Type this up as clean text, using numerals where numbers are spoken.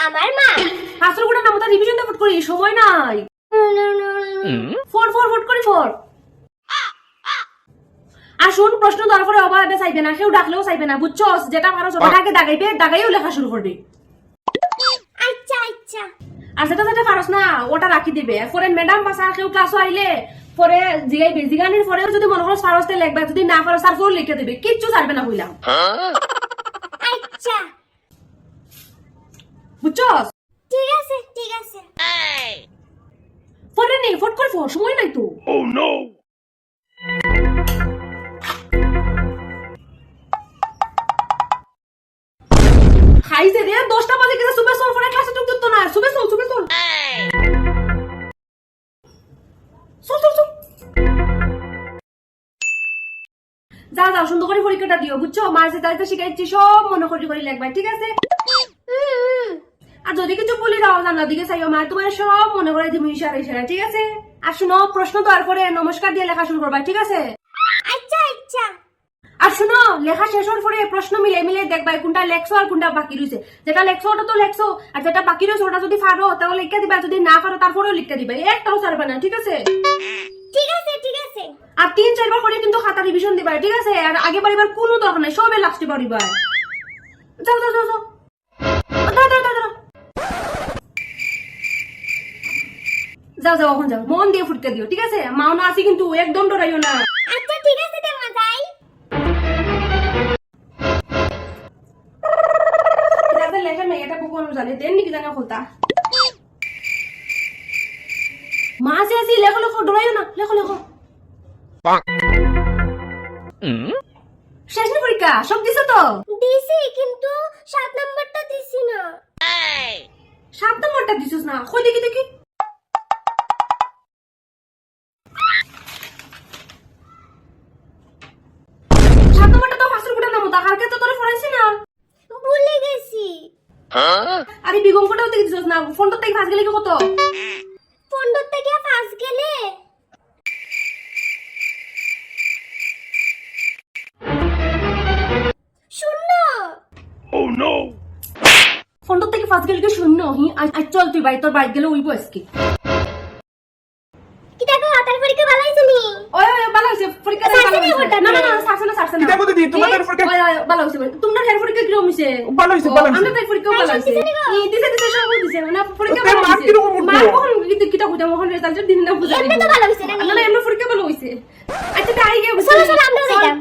আমার মা। হাসর গুড়া নামতা রিভিশন তো ফুট করি সময় নাই। ফোর করি ফোর। আসুন প্রশ্ন দেওয়ার পরে অবাধে চাইবে না, কেউ ডাকলেও চাইবে না, বুঝছস? যেটা পারো ওটাকে দাগাইবে, দাগাইও লেখা শুরু করবি। আচ্ছা আচ্ছা। আর যেটা যেটা পারস না ওটা রাখি দিবে। পরে ম্যাডাম বাসা কেউ ক্লাসও আইলে পরে জিগাইবে, জিগানির পরেও যদি মনে করো ফারস্তে লিখবে, যদি না পারো তারপর লিখে দিবে, কিচ্ছু ছাড়বে না হইলাম। আচ্ছা বুঝছস? ঠিক আছে ঠিক আছে। পরে নেই ফট করে ফোর, সময় নাই তো। Oh no! খাইছে রে 10টা বাজে গেছে, সুবে চল পরে ক্লাসে ঢুকতে তো না, সুবে চল চল চল চল। যা যাও সুন্দর করে পরীক্ষাটা দিও, বুঝছো? মার যে তাই তো শিখাইছি সব মনে করে লিখবা, ঠিক আছে? আর যদি কিছু বলি যাও জানা দিকে চাইও, মা তোমার সব মনে করে দিবি ইশারা ইশারা, ঠিক আছে? আর শুনো, প্রশ্ন দেওয়ার পরে নমস্কার দিয়ে লেখা শুরু করবা, ঠিক আছে? আচ্ছা আচ্ছা। আর শুনো, লেখা শেষ হওয়ার পরে প্রশ্ন মিলে মিলে দেখবা কোনটা লেখছো আর কোনটা বাকি রয়েছে। যেটা লেখছো ওটা তো লেখছো, আর যেটা বাকি রয়েছে ওটা যদি পারো তাহলে লিখে দিবা, যদি না পারো তারপরেও লিখে দিবা, একটাও ছাড়বে না, ঠিক আছে? ঠিক আছে ঠিক আছে। আর 3-4 বার করে কিন্তু খাতা রিভিশন দিবা, ঠিক আছে? আর আগে বাড়িবার কোনো দরকার নাই, সবে লাস্টে বাড়িবা। যাও যাও যাও যাও যাও যাও, এখন যাও, মন দিয়ে ফুটকে দিও, ঠিক আছে? মাও না আসি কিন্তু একদম ডরাইও না। আচ্ছা ঠিক আছে দেমা যাই। লেখা নেই, এটা বুক জানে দেন নাকি জানা খোলতা মা যে আসি, লেখো লেখো, ডরাইও না, লেখো লেখো। শেষ নি পরীক্ষা? সব দিছো তো? দিছি কিন্তু 7 নাম্বারটা দিছি না। 7 নম্বরটা দিছিস না? কই দেখি দেখি। 7 নম্বরটা তো ফাঁসুর গুটা নামো, তাহার কাছে তোরে ফরাইছি না। ভুলে গেছি। আরে বিগঙ্কটাও দেখি দিছিস না, ফোনটা থেকে ফাঁস গেলে কি কত? পন্ডত থেকে ফাঁস গেলে শূন্য। Oh no! ফোনটা থেকে ফাঁস গেলে কি শূন্য? হি আজ চল তুই বাড়ি, তোর বাড়ি গেলে উইব আজকে। কি দেখো হাতের পরীক্ষা ভালো হয়েছে নি? ওই ওই ভালো হইছে, পরীক্ষা ভালো হইছে। না না না, সারছে না। কিতা বলতে দি তোমাদের পরীক্ষা ওই ওই ভালো হইছে। তোমরা হের পরীক্ষা কি হইছে? ভালো হইছে। আমাদের পরীক্ষা ভালো হইছে। দিছে সব দিছে, না পরীক্ষা ওতে ভালো মার্ক হইছে। কিরকম উঠলো? মার্ক কোন কিটা বুঝা মোহন রেজাল্ট দিন না বুঝা। এমনি তো ভালো হইছে না? না না, এমনি পরীক্ষা ভালো হইছে। আচ্ছা তাই গিয়ে চলো চলো আমরা যাইতাম।